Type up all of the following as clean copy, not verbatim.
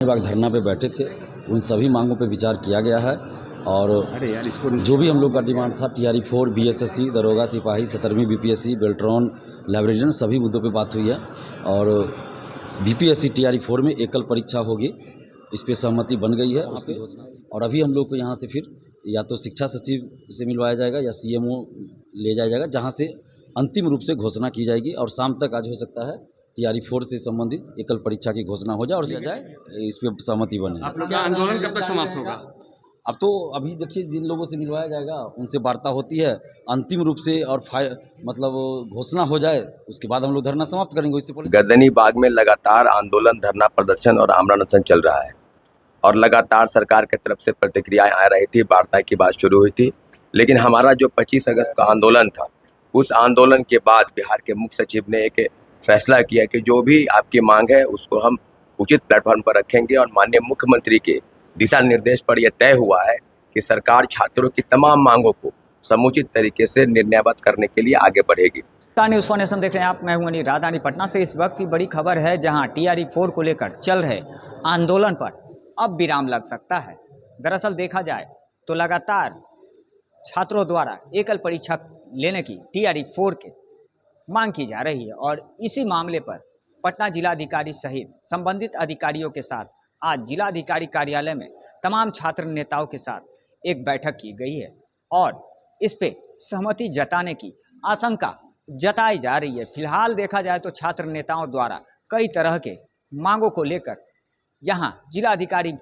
विभाग धरना पे बैठे थे, उन सभी मांगों पे विचार किया गया है और जो भी हम लोग का डिमांड था TRE-4, BSSC, दरोगा सिपाही, 17वीं BPSC, बेल्ट्रॉन, लाइब्रेरियन, सभी मुद्दों पे बात हुई है और BPSC TRE-4 में एकल परीक्षा होगी, इस पे सहमति बन गई है उसकी घोषणा। और अभी हम लोग को यहाँ से फिर या तो शिक्षा सचिव से मिलवाया जाएगा या CMO ले जाया जाएगा, जहाँ से अंतिम रूप से घोषणा की जाएगी और शाम तक आज हो सकता है TRE-4 से संबंधित एकल परीक्षा की घोषणा हो जाए और इस पे सहमति बने। आप लोग का आंदोलन कब तक समाप्त होगा? अब तो अभी देखिए जिन लोगों से मिलवाया जाएगा उनसे वार्ता होती है, अंतिम रूप से और मतलब घोषणा हो जाए उसके बाद हम लोग धरना समाप्त करेंगे। इससे पहले गर्दनी बाग में लगातार आंदोलन, धरना प्रदर्शन और आमरण अनशन चल रहा है और लगातार सरकार की तरफ से प्रतिक्रियाएं आ रही थी, वार्ता की बात शुरू हुई थी। लेकिन हमारा जो 25 अगस्त का आंदोलन था, उस आंदोलन के बाद बिहार के मुख्य सचिव ने एक फैसला किया कि जो भी आपकी मांग है उसको हम उचित प्लेटफॉर्म पर रखेंगे और माननीय मुख्यमंत्री के दिशा निर्देश पर यह तय हुआ है कि सरकार छात्रों की तमाम मांगों को समुचित तरीके से निर्णयबद्ध करने के लिए आगे बढ़ेगी। न्यूज़ फाउंडेशन देख रहे हैं आप, मैं हूं अनिल। राजधानी पटना से इस वक्त की बड़ी खबर है, जहां TRE-4 को लेकर चल रहे आंदोलन पर अब विराम लग सकता है। दरअसल देखा जाए तो लगातार छात्रों द्वारा एकल परीक्षा लेने की TRE-4 के मांग की जा रही है और इसी मामले पर पटना जिलाधिकारी सहित संबंधित अधिकारियों के साथ आज जिलाधिकारी कार्यालय में तमाम छात्र नेताओं के साथ एक बैठक की गई है और इस पे सहमति जताने की आशंका जताई जा रही है। फिलहाल देखा जाए तो छात्र नेताओं द्वारा कई तरह के मांगों को लेकर यहां जिलाधिकारी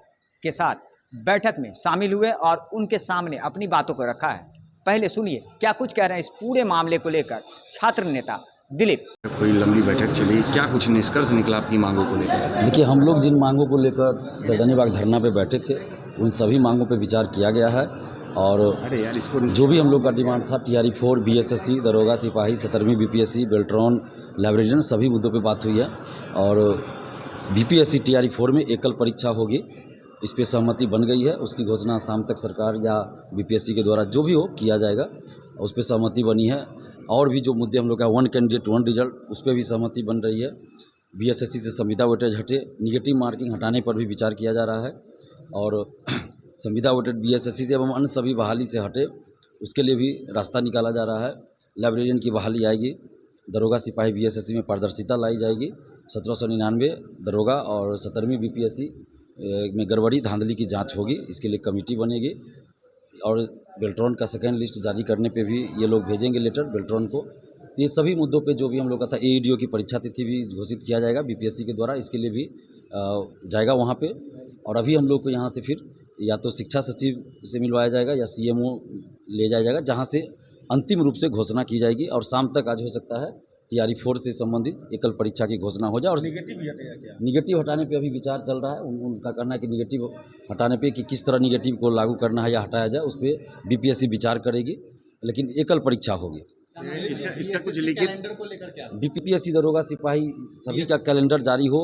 के साथ बैठक में शामिल हुए और उनके सामने अपनी बातों को रखा है। पहले सुनिए क्या कुछ कह रहे हैं इस पूरे मामले को लेकर छात्र नेता दिलीप। कोई लंबी बैठक चली, क्या कुछ निष्कर्ष निकला आपकी मांगों को लेकर? देखिए हम लोग जिन मांगों को लेकर गर्दनी बाग धरना पे बैठे थे, उन सभी मांगों पे विचार किया गया है और जो भी हम लोग का डिमांड था TRE-4, BSSC, दरोगा सिपाही, 17वीं BPSC, बेल्ट्रॉन, लाइब्रेरियन, सभी मुद्दों पे बात हुई है और BPSC TRE-4 में एकल परीक्षा होगी, इस पे सहमति बन गई है। उसकी घोषणा शाम तक सरकार या BPSC के द्वारा जो भी हो किया जाएगा, उस पर सहमति बनी है। और भी जो मुद्दे हम लोग का 1 कैंडिडेट 1 रिजल्ट, उस पर भी सहमति बन रही है। BSSC से संविदा वेटेज हटे, निगेटिव मार्किंग हटाने पर भी विचार किया जा रहा है और संविदा वेटेज BSSC से एवं अन्य सभी बहाली से हटे, उसके लिए भी रास्ता निकाला जा रहा है। लाइब्रेरियन की बहाली आएगी, दरोगा सिपाही BSSC में पारदर्शिता लाई जाएगी, 1799 दरोगा और 17वीं BPSC में गड़बड़ी धांधली की जांच होगी, इसके लिए कमेटी बनेगी और बेल्ट्रॉन का सेकेंड लिस्ट जारी करने पे भी ये लोग भेजेंगे लेटर बेल्ट्रॉन को। ये सभी मुद्दों पे जो भी हम लोग का था, AEDO की परीक्षा तिथि भी घोषित किया जाएगा BPSC के द्वारा, इसके लिए भी जाएगा वहाँ पे। और अभी हम लोग को यहाँ से फिर या तो शिक्षा सचिव से मिलवाया जाएगा या CMO ले जाया जाएगा, जहाँ से अंतिम रूप से घोषणा की जाएगी और शाम तक आज हो सकता है TRE-4 से संबंधित एकल परीक्षा की घोषणा हो जाए। और निगेटिव हटाने पे अभी विचार चल रहा है, उनका कहना है कि निगेटिव हटाने पे कि किस तरह निगेटिव को लागू करना है या हटाया जाए, उस पर BPSC विचार करेगी, लेकिन एकल परीक्षा होगी। इसका कुछ लिखित BPSC दरोगा सिपाही सभी का कैलेंडर जारी हो,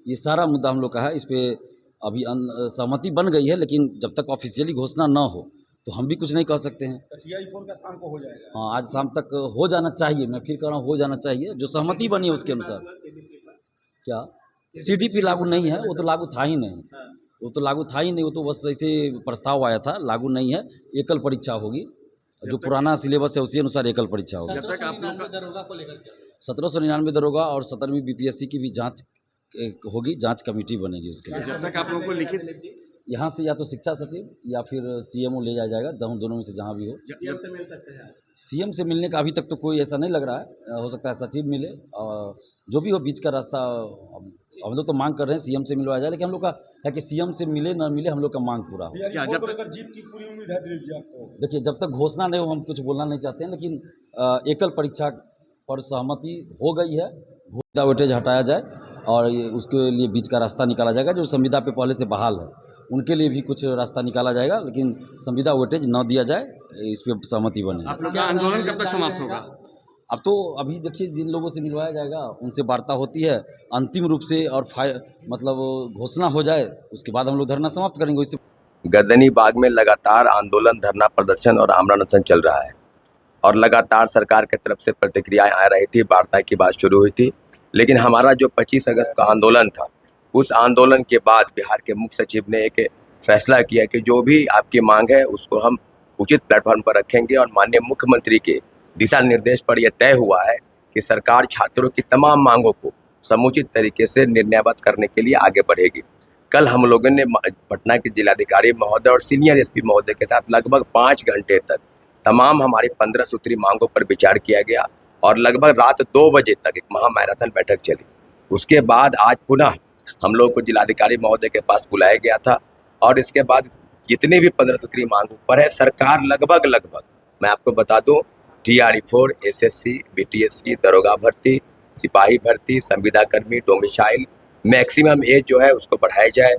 ये सारा मुद्दा हम लोग का है। इस पर अभी सहमति बन गई है, लेकिन जब तक ऑफिशियली घोषणा न हो तो हम भी कुछ नहीं कह सकते हैं। TRE-4 का शाम को हो जाएगा? हाँ, आज शाम तक हो जाना चाहिए, मैं फिर कह रहा हूँ हो जाना चाहिए, जो सहमति बनी है उसके अनुसार। क्या CDP लागू नहीं है? वो तो लागू था ही नहीं, वो तो लागू था ही नहीं, वो तो बस ऐसे प्रस्ताव आया था, लागू नहीं है। एकल परीक्षा होगी, जो पुराना सिलेबस है उसी अनुसार एकल परीक्षा होगी। जब तक आप लोग का दरोगा को लेकर 1799 दरोगा और 17वीं BPSC की भी जांच होगी, जांच कमेटी बनेगी उसके लिए। जब तक आप लोगों को लिखित यहाँ से या तो शिक्षा सचिव या फिर CMO ले जाया जाएगा, दोनों में से जहाँ भी हो। CM से मिल सकते हैं? CM से मिलने का अभी तक तो कोई ऐसा नहीं लग रहा है, हो सकता है सचिव मिले और जो भी हो बीच का रास्ता। हम लोग तो मांग कर रहे हैं CM से मिलवाया जाए, लेकिन हम लोग का है कि CM से मिले ना मिले, हम लोग का मांग पूरा हो। क्या जब तक जीत की पूरी उम्मीद है दिलीप जी आपको? देखिए जब तक घोषणा नहीं हो हम कुछ बोलना नहीं चाहते हैं, लेकिन एकल परीक्षा पर सहमति हो गई है। संविदा वेटेज हटाया जाए और उसके लिए बीच का रास्ता निकाला जाएगा। जो संविदा पे पहले से बहाल है उनके लिए भी कुछ रास्ता निकाला जाएगा, लेकिन संविदा वेटेज न दिया जाए, इस पर सहमति बने। आप लोग का आंदोलन कब तक समाप्त होगा? अब तो अभी देखिए जिन लोगों से मिलवाया जाएगा उनसे वार्ता होती है, अंतिम रूप से और मतलब घोषणा हो जाए उसके बाद हम लोग धरना समाप्त करेंगे। इससे गर्दनी बाग में लगातार आंदोलन, धरना प्रदर्शन और आमरण अनशन चल रहा है और लगातार सरकार की तरफ से प्रतिक्रियाएं आ रही थी, वार्ता की बात शुरू हुई थी। लेकिन हमारा जो 25 अगस्त का आंदोलन था, उस आंदोलन के बाद बिहार के मुख्य सचिव ने एक फैसला किया कि जो भी आपकी मांग है उसको हम उचित प्लेटफॉर्म पर रखेंगे और माननीय मुख्यमंत्री के दिशा निर्देश पर यह तय हुआ है कि सरकार छात्रों की तमाम मांगों को समुचित तरीके से निर्णयबद्ध करने के लिए आगे बढ़ेगी। कल हम लोगों ने पटना के जिलाधिकारी महोदय और सीनियर एसपी महोदय के साथ लगभग 5 घंटे तक तमाम हमारी 15 सूत्री मांगों पर विचार किया गया और लगभग रात 2 बजे तक एक महा मैराथन बैठक चली। उसके बाद आज पुनः हम लोग को जिलाधिकारी महोदय के पास बुलाया गया था और इसके बाद जितनी भी 15 सूत्री मांगों पर है सरकार लगभग मैं आपको बता दूं TRE4, SSC, BTSC, दरोगा भर्ती, सिपाही भर्ती, संविदा कर्मी, डोमिसाइल, मैक्सिमम एज जो है उसको बढ़ाया जाए।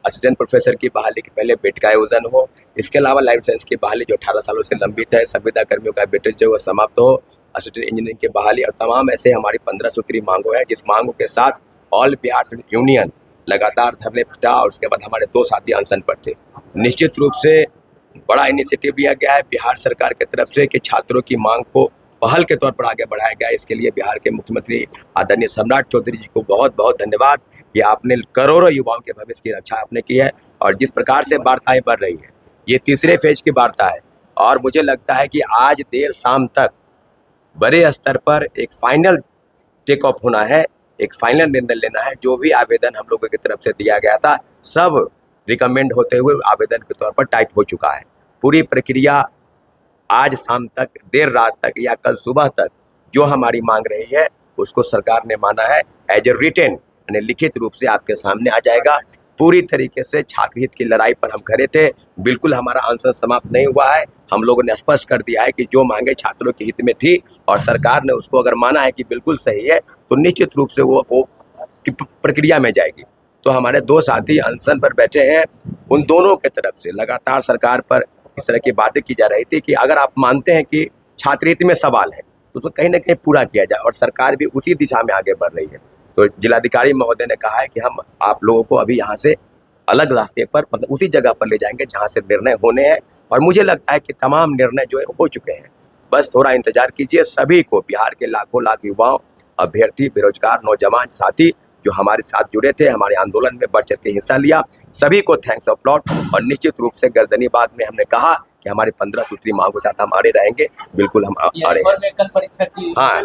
असिस्टेंट प्रोफेसर की बहाली के पहले बेट का आयोजन हो। इसके अलावा लाइफ साइंस की बहाली जो 18 सालों से लंबित है, संविदा कर्मियों का वेटेज जो है समाप्त हो, असिस्टेंट इंजीनियरिंग की बहाली और तमाम ऐसे हमारी 15 सूत्री मांगों है, जिस मांगों के साथ ऑल बिहार स्टूडेंट यूनियन लगातार धरने पर था और उसके बाद हमारे 2 साथी अनशन पर थे। निश्चित रूप से बड़ा इनिशिएटिव लिया गया है बिहार सरकार की तरफ से कि छात्रों की मांग को पहल के तौर पर आगे बढ़ाया गया। इसके लिए बिहार के मुख्यमंत्री आदरणीय सम्राट चौधरी जी को बहुत बहुत धन्यवाद कि आपने करोड़ों युवाओं के भविष्य की रक्षा आपने की है। और जिस प्रकार से वार्ताएं बढ़ रही है, ये तीसरे फेज की वार्ता है और मुझे लगता है कि आज देर शाम तक बड़े स्तर पर एक फाइनल टेक ऑफ होना है, एक फाइनल निर्णय लेना है। जो भी आवेदन हम लोगों की तरफ से दिया गया था सब रिकमेंड होते हुए आवेदन के तौर पर टाइप हो चुका है। पूरी प्रक्रिया आज शाम तक, देर रात तक या कल सुबह तक जो हमारी मांग रही है उसको सरकार ने माना है एज ए रिटेन यानी लिखित रूप से आपके सामने आ जाएगा। पूरी तरीके से छात्र हित की लड़ाई पर हम खड़े थे। बिल्कुल हमारा अनशन समाप्त नहीं हुआ है। हम लोगों ने स्पष्ट कर दिया है कि जो मांगे छात्रों के हित में थी और सरकार ने उसको अगर माना है कि बिल्कुल सही है तो निश्चित रूप से वो प्रक्रिया में जाएगी। तो हमारे 2 साथी अनशन पर बैठे हैं। उन दोनों के तरफ से लगातार सरकार पर इस तरह की बातें की जा रही थी कि अगर आप मानते हैं कि छात्र हित में सवाल है तो उसको कहीं ना कहीं पूरा किया जाए और सरकार भी उसी दिशा में आगे बढ़ रही है। तो जिलाधिकारी महोदय ने कहा है कि हम आप लोगों को अभी यहाँ से अलग रास्ते पर मतलब उसी जगह पर ले जाएंगे जहाँ से निर्णय होने हैं और मुझे लगता है कि तमाम निर्णय जो है हो चुके हैं। बस थोड़ा इंतजार कीजिए। सभी को, बिहार के लाखों लाख युवाओं, अभ्यर्थी, बेरोजगार, नौजवान साथी जो हमारे साथ जुड़े थे, हमारे आंदोलन में बढ़ चढ़ के हिस्सा लिया, सभी को थैंक्स ऑफ लॉट। और निश्चित रूप से गर्दनीबाग में हमने कहा कि हमारी 15 सूत्री मांगों के साथ हम अड़े रहेंगे। बिल्कुल हम अड़े हैं। हाँ,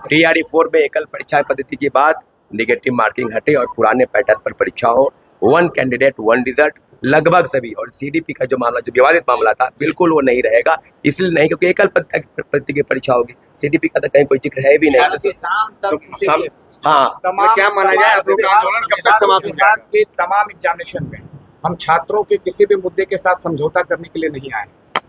TRE4 में एकल परीक्षा पद्धति की बात, नेगेटिव मार्किंग हटे और पुराने पैटर्न पर परीक्षा हो, 1 कैंडिडेट 1 रिजल्ट, लगभग सभी। और CDP का जो मामला, जो विवादित मामला था, बिल्कुल वो नहीं रहेगा। इसलिए नहीं क्योंकि एकल पद्धति की परीक्षा होगी, CDP का तो कहीं कोई जिक्र है भी नहीं। हाँ, क्या माना जाए आप लोग का आंदोलन कब तक समाप्त होगा? बिहार के तमाम एग्जामिनेशन में हम छात्रों के किसी भी मुद्दे के साथ समझौता करने के लिए नहीं आए।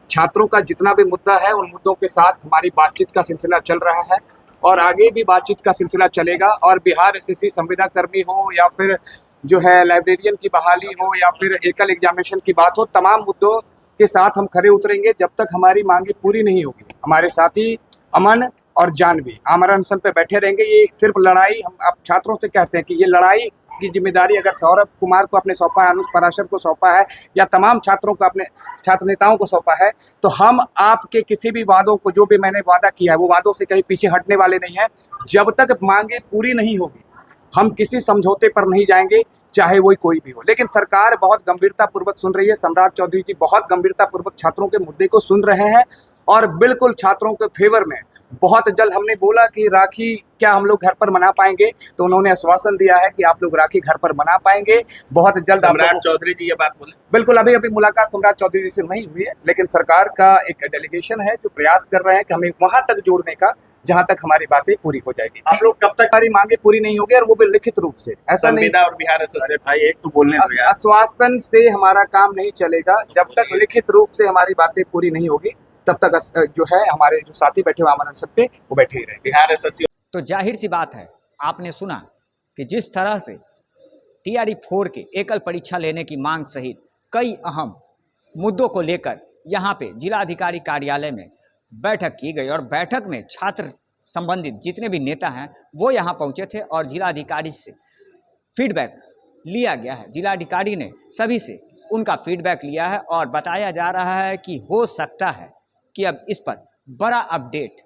छात्रों का जितना भी मुद्दा है उन मुद्दों के साथ हमारी बातचीत का सिलसिला चल रहा है और आगे भी बातचीत का सिलसिला चलेगा। और बिहार SSC संविदा कर्मी हो या फिर जो है लाइब्रेरियन की बहाली हो या फिर एकल एग्जामिनेशन की बात हो, तमाम मुद्दों के साथ हम खड़े उतरेंगे जब तक हमारी मांगे पूरी नहीं होगी। हमारे साथी अमन और जानवी आमरण अनशन पे बैठे रहेंगे। ये सिर्फ लड़ाई, हम आप छात्रों से कहते हैं कि ये लड़ाई की जिम्मेदारी अगर सौरभ कुमार को अपने सौंपा है, अनुज पराशर को सौंपा है या तमाम छात्रों को, अपने छात्र नेताओं को सौंपा है, तो हम आपके किसी भी वादों को, जो भी मैंने वादा किया है वो वादों से कहीं पीछे हटने वाले नहीं हैं। जब तक मांगे पूरी नहीं होगी हम किसी समझौते पर नहीं जाएंगे, चाहे वो कोई भी हो। लेकिन सरकार बहुत गंभीरता पूर्वक सुन रही है। सम्राट चौधरी जी बहुत गंभीरता पूर्वक छात्रों के मुद्दे को सुन रहे हैं और बिल्कुल छात्रों के फेवर में बहुत जल्द। हमने बोला कि राखी क्या हम लोग घर पर मना पाएंगे, तो उन्होंने आश्वासन दिया है कि आप लोग राखी घर पर मना पाएंगे बहुत जल्द। सम्राट चौधरी जी ये बात बोले? बिल्कुल, अभी मुलाकात सम्राट चौधरी जी से नहीं हुई है, लेकिन सरकार का एक डेलीगेशन है जो प्रयास कर रहे हैं कि हमें वहां तक जोड़ने का जहां तक हमारी बातें पूरी हो जाएगी। आप लोग कब तक हमारी मांगे पूरी नहीं होगी और वो भी लिखित रूप से, ऐसा नहीं और बिहार SSC भाई एक तो बोलने दो यार। आश्वासन से हमारा काम नहीं चलेगा। जब तक लिखित रूप से हमारी बातें पूरी नहीं होगी तब तक जो है हमारे जो साथी बैठे हुए आमरण सब पे वो बैठे ही रहेंगे। बिहार SSC तो जाहिर सी बात है, आपने सुना कि जिस तरह से TRE4 के एकल परीक्षा लेने की मांग सहित कई अहम मुद्दों को लेकर यहाँ पे जिलाधिकारी कार्यालय में बैठक की गई और बैठक में छात्र संबंधित जितने भी नेता हैं वो यहाँ पहुँचे थे और जिलाधिकारी से फीडबैक लिया गया है। जिलाधिकारी ने सभी से उनका फीडबैक लिया है और बताया जा रहा है कि हो सकता है कि अब इस पर बड़ा अपडेट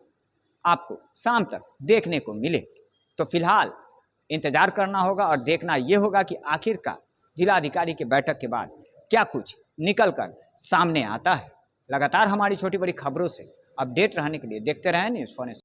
आपको शाम तक देखने को मिले। तो फिलहाल इंतजार करना होगा और देखना ये होगा कि आखिरकार जिलाधिकारी की बैठक के बाद क्या कुछ निकल कर सामने आता है। लगातार हमारी छोटी बड़ी खबरों से अपडेट रहने के लिए देखते रहें न्यूज़ 4।